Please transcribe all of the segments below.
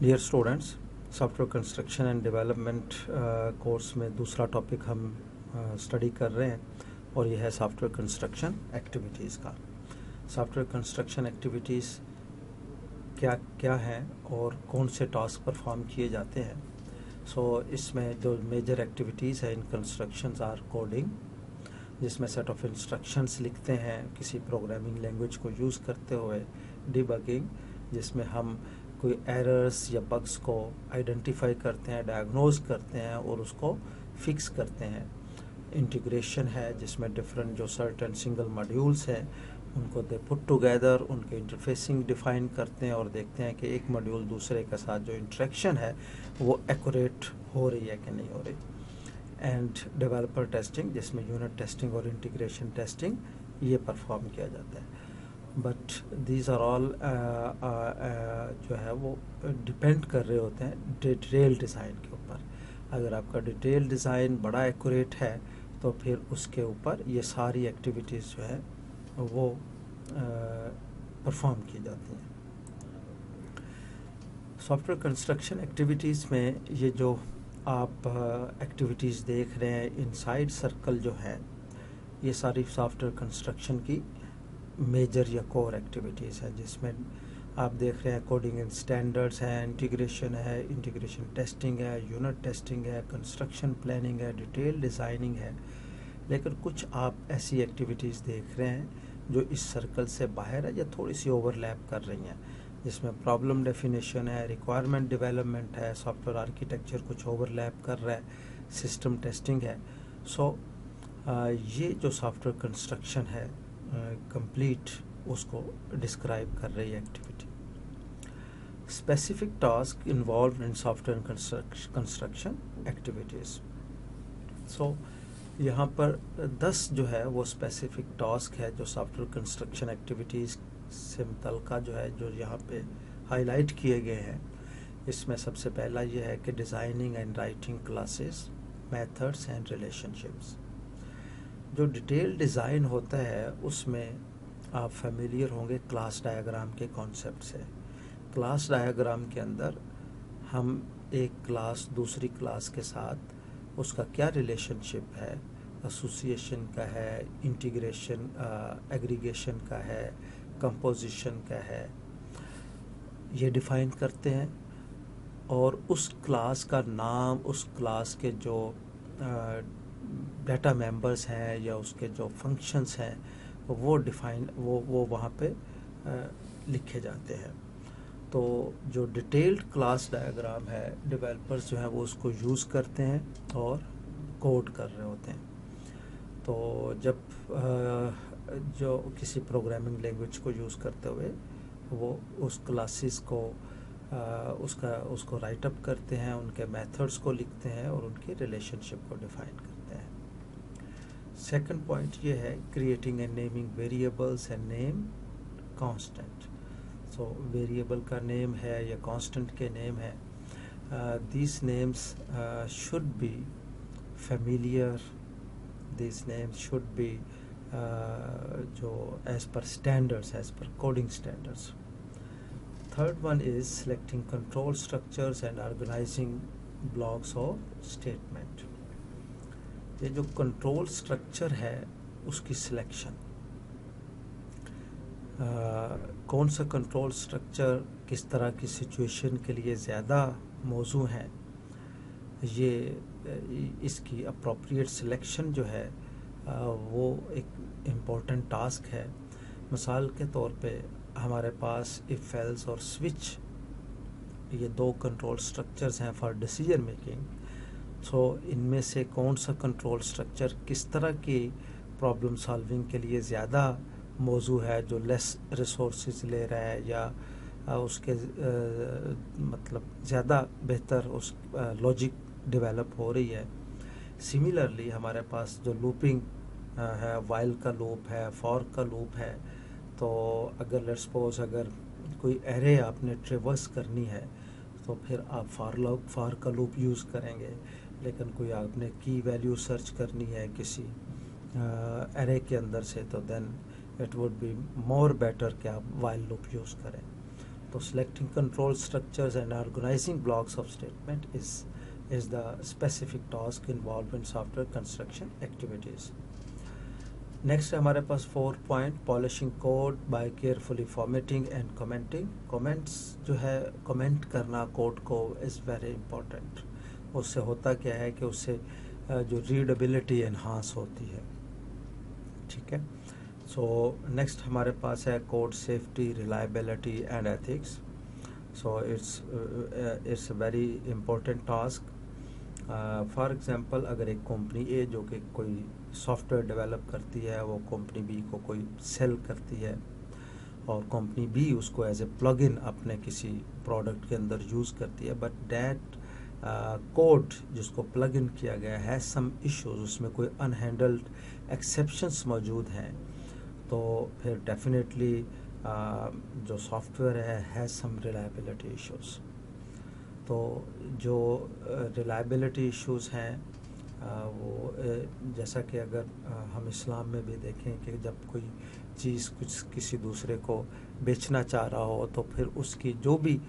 Dear students, software construction and development course में दूसरा topic हम स्टडी कर रहे हैं और यह है सॉफ्टवेयर कंस्ट्रक्शन एक्टिविटीज़ का। सॉफ्टवेयर कंस्ट्रक्शन एक्टिविटीज़ क्या क्या हैं और कौन से टास्क परफॉर्म किए जाते हैं। इसमें जो मेजर एक्टिविटीज़ है इन कंस्ट्रक्शंस आर कोडिंग, जिसमें सेट ऑफ इंस्ट्रक्शंस लिखते हैं किसी प्रोग्रामिंग लैंग्वेज को यूज़ करते हुए। डिबगिंग, जिसमें हम कोई एरर्स या बग्स को आइडेंटिफाई करते हैं, डायग्नोज करते हैं और उसको फिक्स करते हैं। इंटीग्रेशन है, जिसमें डिफरेंट जो सर्टेन सिंगल मॉड्यूल्स हैं उनको दे पुट टुगेदर, उनके इंटरफेसिंग डिफाइन करते हैं और देखते हैं कि एक मॉड्यूल दूसरे के साथ जो इंटरेक्शन है वो एक्यूरेट हो रही है कि नहीं हो रही। एंड डेवलपर टेस्टिंग, जिसमें यूनिट टेस्टिंग और इंटीग्रेशन टेस्टिंग ये परफॉर्म किया जाता है। बट दीज आर ऑल जो है वो डिपेंड कर रहे होते हैं डिटेल डिज़ाइन के ऊपर। अगर आपका डिटेल डिज़ाइन बड़ा एक्यूरेट है तो फिर उसके ऊपर ये सारी एक्टिविटीज़ जो है वो परफॉर्म की जाती हैं। सॉफ्टवेयर कंस्ट्रक्शन एक्टिविटीज़ में ये जो आप एक्टिविटीज़ देख रहे हैं, इनसाइड सर्कल जो है, ये सारी सॉफ्टवेयर कंस्ट्रक्शन की मेजर या कोर एक्टिविटीज़ है, जिसमें आप देख रहे हैं कोडिंग एंड स्टैंडर्ड्स हैं, इंटीग्रेशन है, इंटीग्रेशन टेस्टिंग है, यूनिट टेस्टिंग है, कंस्ट्रक्शन प्लानिंग है, डिटेल डिज़ाइनिंग है। लेकिन कुछ आप ऐसी एक्टिविटीज़ देख रहे हैं जो इस सर्कल से बाहर है या थोड़ी सी ओवरलैप कर रही हैं, जिसमें प्रॉब्लम डेफिनेशन है, रिक्वायरमेंट डेवलपमेंट है, सॉफ्टवेयर आर्किटेक्चर कुछ ओवरलैप कर रहा है, सिस्टम टेस्टिंग है। ये जो सॉफ्टवेयर कंस्ट्रक्शन है कंप्लीट उसको डिस्क्राइब कर रही है activity. Specific task involve in software construction activities. यहाँ पर 10 जो है वो स्पेसिफिक टास्क है जो सॉफ्टवेयर कंस्ट्रक्शन एक्टिविटीज़ से मुतल्लिक़ जो है, जो यहाँ पे हाईलाइट किए गए हैं। इसमें सबसे पहला ये है कि designing and writing classes, methods and relationships. जो डिटेल डिज़ाइन होता है उसमें आप फेमिलियर होंगे क्लास डायग्राम के कॉन्सेप्ट से। क्लास डायग्राम के अंदर हम एक क्लास दूसरी क्लास के साथ उसका क्या रिलेशनशिप है, एसोसिएशन का है, इंटीग्रेशन एग्रीगेशन का है, कंपोजिशन का है, ये डिफ़ाइन करते हैं। और उस क्लास का नाम, उस क्लास के जो डाटा मेंबर्स हैं या उसके जो फंक्शंस हैं वो डिफ़ाइन वो वहाँ पे लिखे जाते हैं। तो जो डिटेल्ड क्लास डायग्राम है, डेवलपर्स जो हैं वो उसको यूज़ करते हैं और कोड कर रहे होते हैं। तो जब जो किसी प्रोग्रामिंग लैंग्वेज को यूज़ करते हुए वो उस क्लासेस को उसको राइट अप करते हैं, उनके मेथड्स को लिखते हैं और उनकी रिलेशनशिप को डिफ़ाइन करते हैं। सेकंड पॉइंट ये है creating and naming variables and name constant. Variable का नेम है या कांस्टेंट के नेम है, these names should be familiar, these names should be जो as per standards, as per coding standards. Third one is selecting control structures and organizing blocks of statement. ये जो control structure है उसकी selection, कौन सा control structure किस तरह की सिचुएशन के लिए ज़्यादा मौजू है, ये इसकी अप्रोप्रिएट सिलेक्शन जो है वो एक इम्पॉर्टेंट टास्क है। मिसाल के तौर पे हमारे पास इफ एल्स और स्विच, ये 2 कंट्रोल स्ट्रक्चर्स हैं फॉर डिसीजन मेकिंग। इनमें से कौन सा कंट्रोल स्ट्रक्चर किस तरह की प्रॉब्लम सॉल्विंग के लिए ज़्यादा मौजू है, जो लेस रिसोर्सेज ले रहा है या उसके मतलब ज़्यादा बेहतर उस लॉजिक डेवलप हो रही है। सिमिलरली हमारे पास जो लूपिंग है, वाइल का लूप है, फॉर का लूप है। तो अगर लेट्स सपोज अगर कोई एरे आपने ट्रेवर्स करनी है तो फिर आप फॉर का लूप यूज़ करेंगे। लेकिन कोई आपने की वैल्यू सर्च करनी है किसी एरे के अंदर से, तो then it would be more better कि आप वाइल लूप यूज़ करें। तो selecting control structures and organizing blocks of statement is the specific task involved in software construction activities. Next हमारे पास 4 point polishing code by carefully formatting and commenting. Comments जो है comment करना code को is very important. उससे होता क्या है कि उससे जो readability enhance होती है, ठीक है. So next हमारे पास है code safety, reliability and ethics. So it's a very important task. For example अगर एक कंपनी ए जो कि कोई सॉफ्टवेयर डेवलप करती है, वो कंपनी बी को कोई सेल करती है और कंपनी बी उसको एज ए प्लग इन अपने किसी प्रोडक्ट के अंदर यूज़ करती है, बट दैट कोड जिसको प्लग इन किया गया है सम इश्यूज, उसमें कोई अनहैंडल्ड एक्सेप्शंस मौजूद हैं, तो फिर डेफिनेटली जो सॉफ्टवेयर है सम रिलायबिलिटी इश्यूज़. तो जो रिलायबिलिटी इश्यूज़ हैं वो जैसा कि अगर हम इस्लाम में भी देखें कि जब कोई चीज़ कुछ किसी दूसरे को बेचना चाह रहा हो तो फिर उसकी जो भी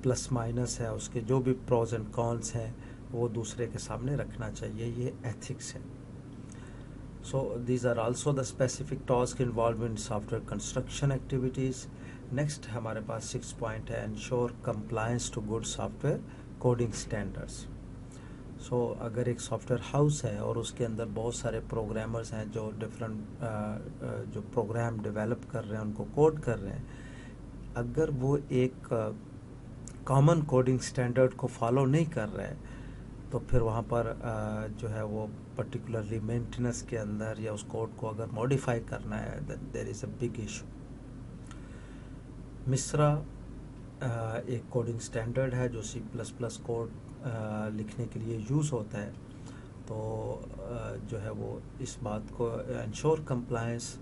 प्लस माइनस है, उसके जो भी प्रोज एंड कॉन्स हैं, वो दूसरे के सामने रखना चाहिए. ये एथिक्स है. So these are also the specific task involve in software construction activities. Next हमारे पास 6 पॉइंट है ensure compliance to good software coding standards. So अगर एक सॉफ्टवेयर हाउस है और उसके अंदर बहुत सारे प्रोग्रामर्स हैं जो डिफरेंट जो प्रोग्राम डेवलप कर रहे हैं, उनको कोड कर रहे हैं, अगर वो एक कॉमन कोडिंग स्टैंडर्ड को फॉलो नहीं कर रहे हैं तो फिर वहाँ पर जो है वो पर्टिकुलरली मेंटेनेंस के अंदर या उस कोड को अगर मॉडिफाई करना है, there is a big issue. MISRA एक कोडिंग स्टैंडर्ड है जो C++ कोड लिखने के लिए यूज़ होता है. तो जो है वो इस बात को इंश्योर कंप्लायंस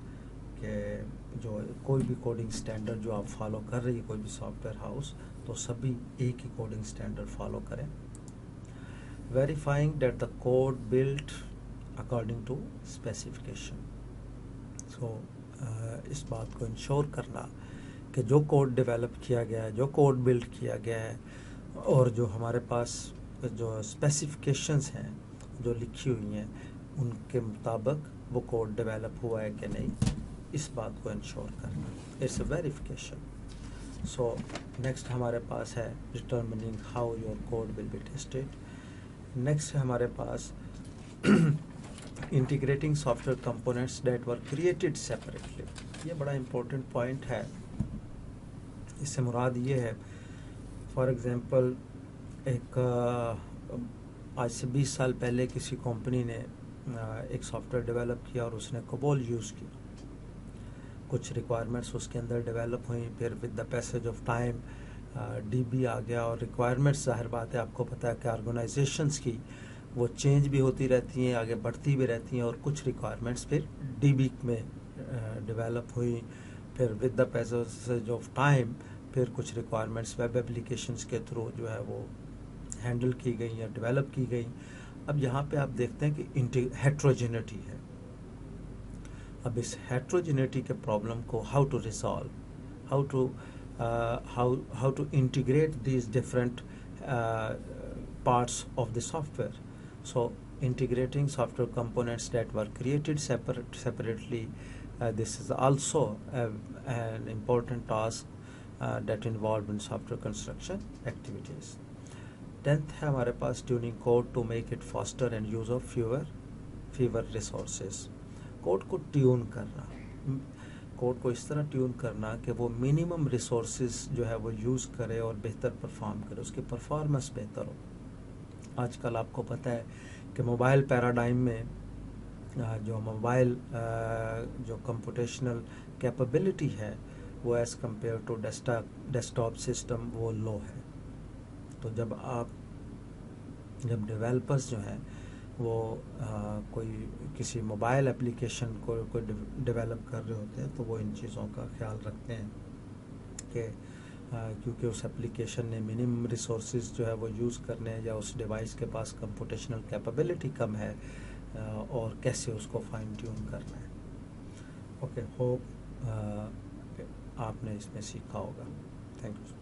के जो कोई भी कोडिंग स्टैंडर्ड जो आप फॉलो कर रही है कोई भी सॉफ्टवेयर हाउस, तो सभी एक ही कोडिंग स्टैंडर्ड फॉलो करें. Verifying that the code built according to specification. So इस बात को इंश्योर करना कि जो कोड डेवलप किया गया है, जो कोड बिल्ड किया गया है और जो हमारे पास जो स्पेसिफिकेशंस हैं जो लिखी हुई हैं उनके मुताबिक वो कोड डेवलप हुआ है कि नहीं, इस बात को इंश्योर करना. It's a verification. So next हमारे पास है determining how your code will be tested. Next है हमारे पास integrating software components that were created separately. ये बड़ा इंपॉर्टेंट पॉइंट है. इससे मुराद ये है, फॉर एग्ज़ाम्पल एक आज से 20 साल पहले किसी कंपनी ने एक सॉफ्टवेयर डेवलप किया और उसने कोबोल यूज़ की. कुछ रिक्वायरमेंट्स उसके अंदर डेवलप हुई, फिर with the passage of time DB आ गया और रिक्वायरमेंट्स जाहिर बात है आपको पता है कि ऑर्गेनाइजेशंस की वो चेंज भी होती रहती हैं, आगे बढ़ती भी रहती हैं, और कुछ रिक्वायरमेंट्स फिर DB में डेवलप हुई. फिर with the passage of time फिर कुछ रिक्वायरमेंट्स वेब एप्लीकेशंस के थ्रू जो है वो हैंडल की गई या डेवलप की गई. अब यहाँ पे आप देखते हैं कि हेट्रोजेनिटी है. अब इस हेट्रोजेनिटी के प्रॉब्लम को how to resolve, how to integrate these different parts of the software. So integrating software components that were created separately, this is also an important task that involved in software construction activities. 10th है हमारे पास tuning code to make it faster and use of fewer resources. Code को tune करना, code को इस तरह tune करना कि वो मिनिमम रिसोर्सेज जो है वो यूज़ करे और बेहतर परफॉर्म करे, उसकी परफॉर्मेंस बेहतर हो. आजकल आपको पता है कि मोबाइल पैराडाइम में जो मोबाइल जो कंप्यूटेशनल कैपेबिलिटी है वो as compare to desktop system वो लो है. तो जब डेवलपर्स जो हैं वो कोई किसी मोबाइल एप्लीकेशन को कोई डेवलप कर रहे होते हैं तो वो इन चीज़ों का ख्याल रखते हैं कि क्योंकि उस एप्लीकेशन ने मिनिमम रिसोर्सेज जो है वो यूज़ करने हैं या उस डिवाइस के पास कंप्यूटेशनल कैपेबिलिटी कम है और कैसे उसको फाइन ट्यून करना है. ओके, होप आपने इसमें सीखा होगा. Thank you.